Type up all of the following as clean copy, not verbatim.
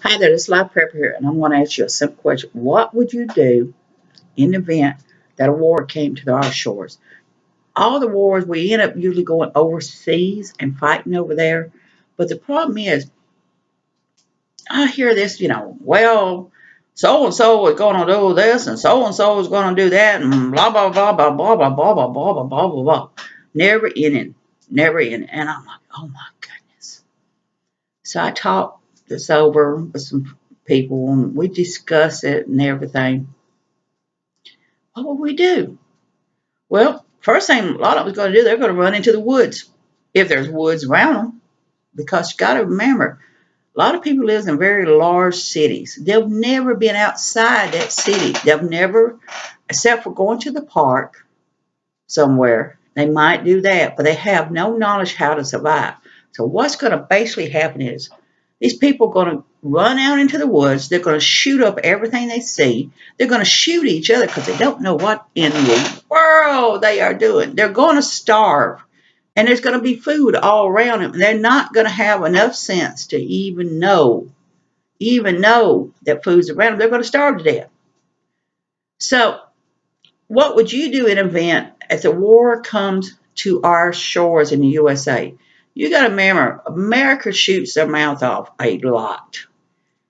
Hi there, this is Live Prepper here, and I want to ask you a simple question. What would you do in the event that a war came to our shores? All the wars, we end up usually going overseas and fighting over there. But the problem is, I hear this, well, so and so is going to do this, and so is going to do that, and blah, blah, blah, blah, blah, blah, blah, blah, blah, blah, blah, blah, blah. Never ending, never ending. And I'm like, oh my goodness. So I talked this over with some people and we discussed it and everything. What would we do? Well, first thing a lot of us going to do, they're going to run into the woods if there's woods around them. Because you got to remember, a lot of people live in very large cities. They've never been outside that city. They've never, except for going to the park somewhere, they might do that, but they have no knowledge how to survive. So what's going to basically happen is these people are going to run out into the woods. They're going to shoot up everything they see. They're going to shoot each other because they don't know what in the world they are doing. They're going to starve. And there's going to be food all around them. And they're not going to have enough sense to even know that food's around them. They're going to starve to death. So what would you do in an event if the war comes to our shores in the USA? You got to remember, America shoots their mouth off a lot.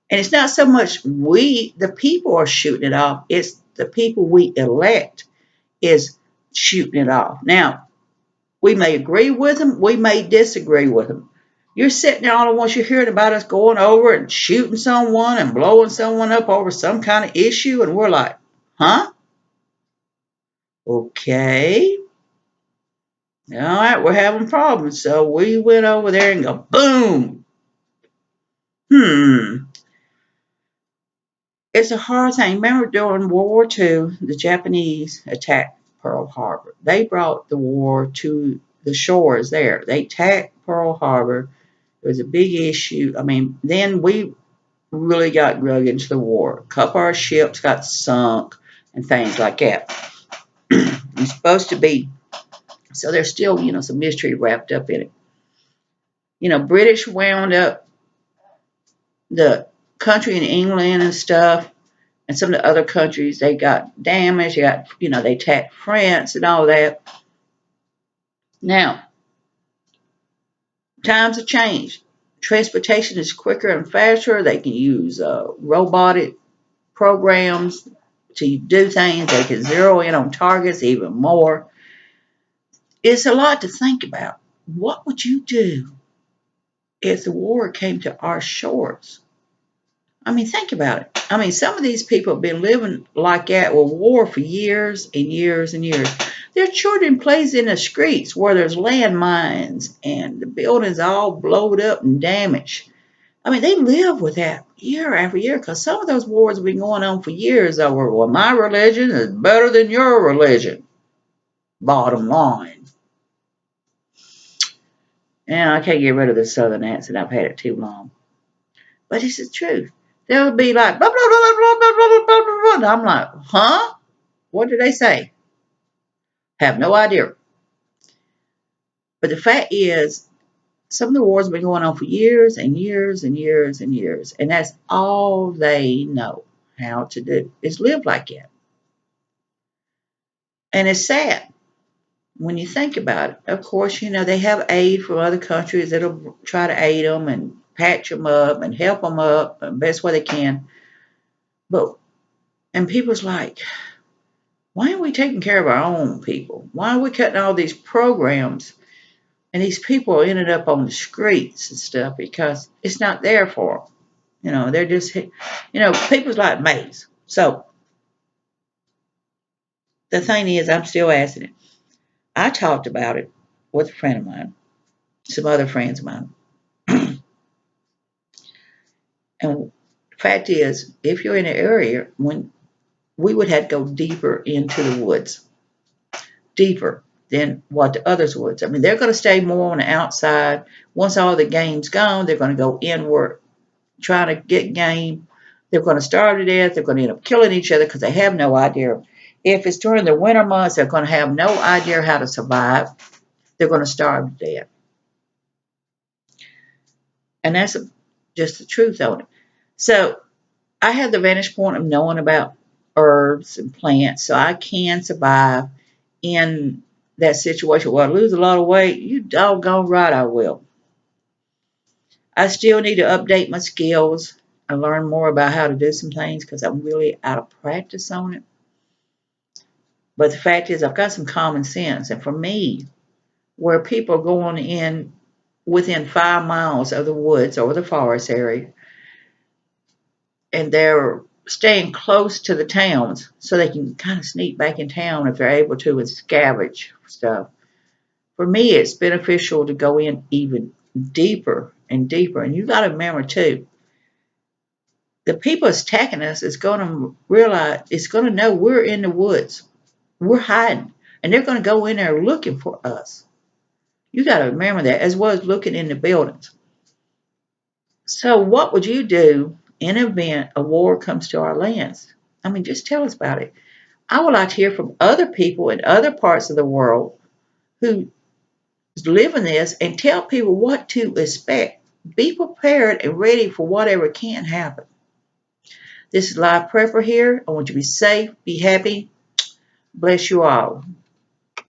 And it's not so much the people are shooting it off, it's the people we elect is shooting it off. Now, we may agree with them, we may disagree with them. You're sitting there all at once, you're hearing about us going over and shooting someone and blowing someone up over some kind of issue, and we're like, huh? Okay. All right, we're having problems. So we went over there and go, boom. Hmm. It's a hard thing. Remember during World War II, the Japanese attacked Pearl Harbor. They brought the war to the shores there. They attacked Pearl Harbor. It was a big issue. I mean, then we really got drug into the war. A couple of our ships got sunk and things like that. It's supposed to be, so there's still, some mystery wrapped up in it. British wound up the country in England and stuff, and some of the other countries, they got damaged. They attacked France and all that. Now, times have changed. Transportation is quicker and faster. They can use robotic programs to do things. They can zero in on targets even more. It's a lot to think about. What would you do if the war came to our shores? I mean, think about it. I mean, some of these people have been living like that with war for years and years and years. Their children plays in the streets where there's landmines and the buildings all blowed up and damaged. I mean, they live with that year after year because some of those wars have been going on for years over, well, my religion is better than your religion. Bottom line. And I can't get rid of the southern accent. I've had it too long. But it's the truth. They'll be like, blah, blah, blah, blah, blah, blah, blah, blah, blah. And I'm like, huh? What did they say? Have no idea. But the fact is, some of the wars have been going on for years and years and years and years. And that's all they know how to do is live like that. And it's sad when you think about it. Of course, they have aid from other countries that'll try to aid them and patch them up and help them up the best way they can. And people's like, why aren't we taking care of our own people? Why are we cutting all these programs? And these people ended up on the streets and stuff because it's not there for them. They're just, people's like maze. So the thing is, I'm still asking it. I talked about it with a friend of mine, some other friends of mine. And the fact is, if you're in an area, when we would have to go deeper into the woods, deeper than what the others would. I mean, they're going to stay more on the outside. Once all the game's gone, they're going to go inward, trying to get game. They're going to starve to death. They're going to end up killing each other because they have no idea. If it's during the winter months, they're going to have no idea how to survive. They're going to starve to death. And that's just the truth on it. So I have the vantage point of knowing about herbs and plants, so I can survive in that situation. Well, I lose a lot of weight. You doggone right I will. I still need to update my skills and learn more about how to do some things because I'm really out of practice on it. But the fact is, I've got some common sense. And for me, where people are going in within 5 miles of the woods or the forest area, and they're staying close to the towns so they can kind of sneak back in town if they're able to and scavenge stuff. For me, it's beneficial to go in even deeper and deeper. And you got to remember, too, the people that's attacking us is going to realize, it's going to know we're in the woods. We're hiding. And they're going to go in there looking for us. You got to remember that, as well as looking in the buildings. So, what would you do in an event a war comes to our lands? I mean, just tell us about it. I would like to hear from other people in other parts of the world who live in this and tell people what to expect. Be prepared and ready for whatever can happen. This is Live Prepper here. I want you to be safe, be happy. Bless you all.